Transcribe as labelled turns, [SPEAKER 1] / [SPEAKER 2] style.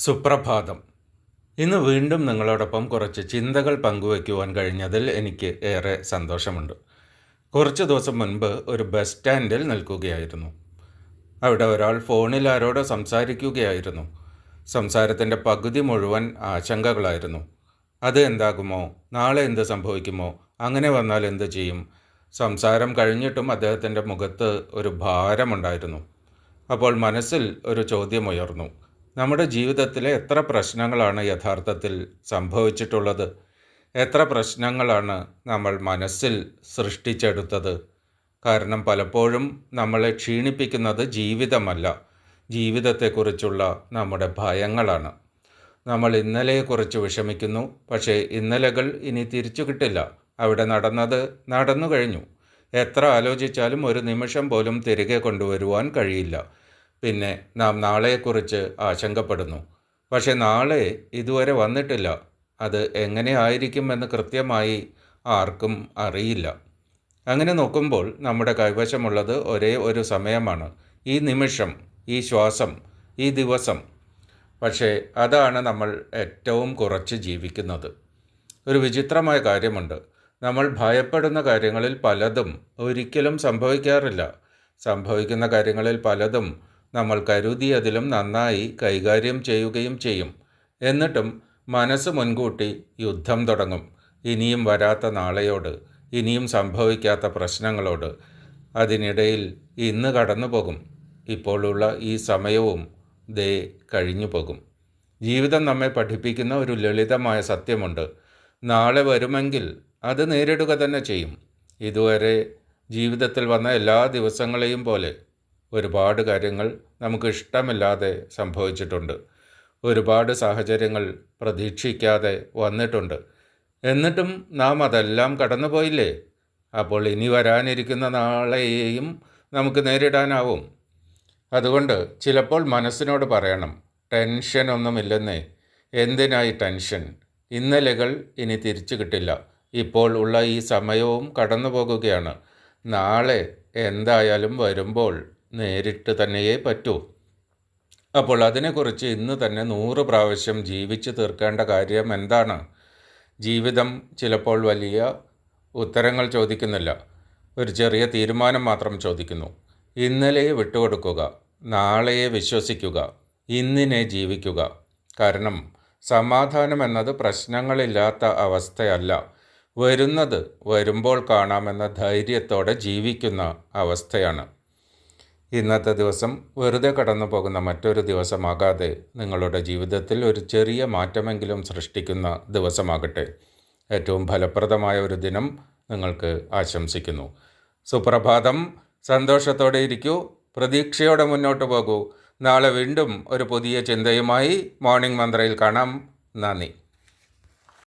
[SPEAKER 1] സുപ്രഭാതം. ഇന്ന് വീണ്ടും നിങ്ങളോടൊപ്പം കുറച്ച് ചിന്തകൾ പങ്കുവയ്ക്കുവാൻ കഴിഞ്ഞതിൽ എനിക്ക് ഏറെ സന്തോഷമുണ്ട്. കുറച്ച് ദിവസം മുൻപ് ഒരു ബസ് സ്റ്റാൻഡിൽ നിൽക്കുകയായിരുന്നു. അവിടെ ഒരാൾ ഫോണിൽ ആരോടോ സംസാരിക്കുകയായിരുന്നു. സംസാരത്തിൻ്റെ പകുതി മുഴുവൻ ആശങ്കകളായിരുന്നു. അത് എന്താകുമോ, നാളെ എന്ത് സംഭവിക്കുമോ, അങ്ങനെ വന്നാൽ എന്ത് ചെയ്യും? സംസാരം കഴിഞ്ഞിട്ടും അദ്ദേഹത്തിൻ്റെ മുഖത്ത് ഒരു ഭാരമുണ്ടായിരുന്നു. അപ്പോൾ മനസ്സിൽ ഒരു ചോദ്യമുയർന്നു. നമ്മുടെ ജീവിതത്തിലെ എത്ര പ്രശ്നങ്ങളാണ് യഥാർത്ഥത്തിൽ സംഭവിച്ചിട്ടുള്ളത്? എത്ര പ്രശ്നങ്ങളാണ് നമ്മൾ മനസ്സിൽ സൃഷ്ടിച്ചെടുത്തത്? കാരണം പലപ്പോഴും നമ്മളെ ക്ഷീണിപ്പിക്കുന്നത് ജീവിതമല്ല, ജീവിതത്തെക്കുറിച്ചുള്ള നമ്മുടെ ഭയങ്ങളാണ്. നമ്മൾ ഇന്നലെയെക്കുറിച്ച് വിഷമിക്കുന്നു, പക്ഷേ ഇന്നലെകൾ ഇനി തിരിച്ചു കിട്ടില്ല. അവിടെ നടന്നത് നടന്നു കഴിഞ്ഞു. എത്ര ആലോചിച്ചാലും ഒരു നിമിഷം പോലും തിരികെ കൊണ്ടുവരുവാൻ കഴിയില്ല. പിന്നെ നാം നാളെയെക്കുറിച്ച് ആശങ്കപ്പെടുന്നു. പക്ഷെ നാളെ ഇതുവരെ വന്നിട്ടില്ല. അത് എങ്ങനെ ആയിരിക്കുമെന്ന് കൃത്യമായി ആർക്കും അറിയില്ല. അങ്ങനെ നോക്കുമ്പോൾ നമ്മുടെ കൈവശമുള്ളത് ഒരേ ഒരു സമയമാണ്, ഈ നിമിഷം, ഈ ശ്വാസം, ഈ ദിവസം. പക്ഷേ അതാണ് നമ്മൾ ഏറ്റവും കുറച്ച് ജീവിക്കുന്നത്. ഒരു വിചിത്രമായ കാര്യമുണ്ട്. നമ്മൾ ഭയപ്പെടുന്ന കാര്യങ്ങളിൽ പലതും ഒരിക്കലും സംഭവിക്കാറില്ല. സംഭവിക്കുന്ന കാര്യങ്ങളിൽ പലതും നമ്മൾ കരുതിയതിലും നന്നായി കൈകാര്യം ചെയ്യുകയും ചെയ്യും. എന്നിട്ടും മനസ്സ് മുൻകൂട്ടി യുദ്ധം തുടങ്ങും. ഇനിയും വരാത്ത നാളെയോട്, ഇനിയും സംഭവിക്കാത്ത പ്രശ്നങ്ങളോട്. അതിനിടയിൽ ഇന്ന് കടന്നു പോകും. ഇപ്പോഴുള്ള ഈ സമയവും ദേ കഴിഞ്ഞു പോകും. ജീവിതം നമ്മെ പഠിപ്പിക്കുന്ന ഒരു ലളിതമായ സത്യമുണ്ട്. നാളെ വരുമെങ്കിൽ അത് നേരിടുക തന്നെ ചെയ്യും. ഇതുവരെ ജീവിതത്തിൽ വന്ന എല്ലാ ദിവസങ്ങളെയും പോലെ ഒരുപാട് കാര്യങ്ങൾ നമുക്ക് ഇഷ്ടമില്ലാതെ സംഭവിച്ചിട്ടുണ്ട്. ഒരുപാട് സാഹചര്യങ്ങൾ പ്രതീക്ഷിക്കാതെ വന്നിട്ടുണ്ട്. എന്നിട്ടും നാം അതെല്ലാം കടന്നുപോയില്ലേ? അപ്പോൾ ഇനി വരാനിരിക്കുന്ന നാളെയും നമുക്ക് നേരിടാനാവും. അതുകൊണ്ട് ചിലപ്പോൾ മനസ്സിനോട് പറയണം, ടെൻഷനൊന്നുമില്ലെന്നേ, എന്തിനായി ടെൻഷൻ? ഇന്നലെകൾ ഇനി തിരിച്ചു കിട്ടില്ല. ഇപ്പോൾ ഉള്ള ഈ സമയവും കടന്നു പോകുകയാണ്. നാളെ എന്തായാലും വരുമ്പോൾ നേരിട്ട് തന്നെയേ പറ്റൂ. അപ്പോൾ അതിനെക്കുറിച്ച് ഇന്ന് തന്നെ 100 പ്രാവശ്യം ജീവിച്ച് തീർക്കേണ്ട കാര്യം എന്താണ്? ജീവിതം ചിലപ്പോൾ വലിയ ഉത്തരങ്ങൾ ചോദിക്കുന്നില്ല, ഒരു ചെറിയ തീരുമാനം മാത്രം ചോദിക്കുന്നു. ഇന്നലെയെ വിട്ടുകൊടുക്കുക, നാളെയെ വിശ്വസിക്കുക, ഇന്നിനെ ജീവിക്കുക. കാരണം സമാധാനം എന്നത് പ്രശ്നങ്ങളില്ലാത്ത അവസ്ഥയല്ല, വരുന്നത് വരുമ്പോൾ കാണാമെന്ന ധൈര്യത്തോടെ ജീവിക്കുന്ന അവസ്ഥയാണ്. ഇന്നത്തെ ദിവസം വെറുതെ കടന്നു പോകുന്ന മറ്റൊരു ദിവസമാകാതെ നിങ്ങളുടെ ജീവിതത്തിൽ ഒരു ചെറിയ മാറ്റമെങ്കിലും സൃഷ്ടിക്കുന്ന ദിവസമാകട്ടെ. ഏറ്റവും ഫലപ്രദമായ ഒരു ദിനം നിങ്ങൾക്ക് ആശംസിക്കുന്നു. സുപ്രഭാതം. സന്തോഷത്തോടെ ഇരിക്കൂ, പ്രതീക്ഷയോടെ മുന്നോട്ട് പോകൂ. നാളെ വീണ്ടും ഒരു പുതിയ ചിന്തയുമായി മോർണിംഗ് മന്ത്രയിൽ കാണാം. നന്ദി.